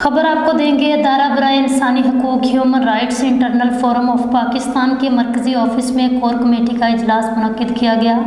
खबर आपको देंगे। अदारा बराए इंसानी हकूक़ human rights internal forum of Pakistan के मरकज़ी ऑफिस में कोर कमेटी का इजलास मुनक्किद किया गया।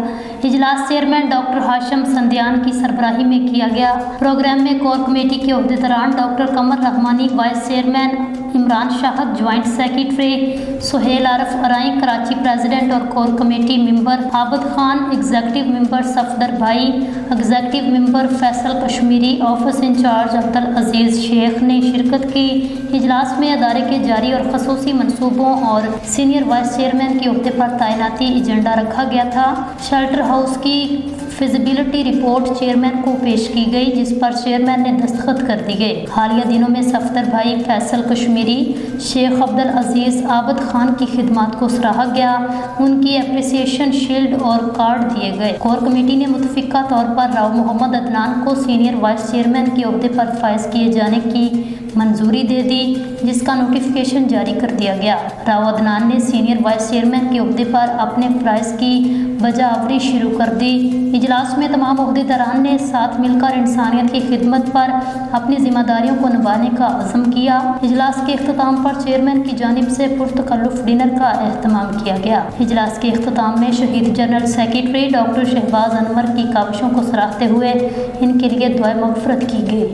इजलास चेयरमैन डॉक्टर हाशिम संध्यान की सरबराही में किया गया। प्रोग्राम में कोर कमेटी के अहदेदारान doctor Qamar Rahmani, vice chairman Imran Shahid, joint secretary Suhail Arif Arain, Karachi president और core committee member Abid Khan, executive member Safdar Bhai, executive member Faisal Kashmiri, office incharge Abdul Aziz Sheikh ने शिरकत की। इजलास में अदारे के जारी और खसूसी मनसूबों और सीनियर वाइस चेयरमैन के अहदे पर तैनाती एजेंडा रखा गया था। शेल्टर हाउस की फिजिबिलिटी रिपोर्ट चेयरमैन को पेश की गई, जिस पर चेयरमैन ने दस्तखत कर दी गए। हालिया दिनों में सफदर भाई, फैसल कश्मीरी, शेख अब्दुल अजीज, आबद खान की खिदमत को सराहा गया। उनकी एप्रिसिएशन शील्ड और कार्ड दिए गए। कोर कमेटी ने मुतफिका तौर पर राव मोहम्मद अदनान को सीनियर वाइस चेयरमैन के अहदे पर फाइज किए जाने की मंजूरी दे दी, जिसका नोटिफिकेशन जारी कर दिया गया। राव अदनान ने सीनियर वाइस चेयरमैन के अहदे पर अपने फराइज की बजावरी शुरू कर दी। इजलास में तमाम अहदेदारान ने साथ मिलकर इंसानियत की खिदमत पर अपनी जिम्मेदारियों को निभाने का अज़्म किया। इजलास के इख्तिताम पर चेयरमैन की जानिब से पुरतकल्लुफ़ डिनर का एहतमाम किया गया। इजलास के इख्तिताम में शहीद general secretary doctor Shahbaz Anwar की काविशों को सराहते हुए इनके लिए दुआ मग़फ़िरत की गई।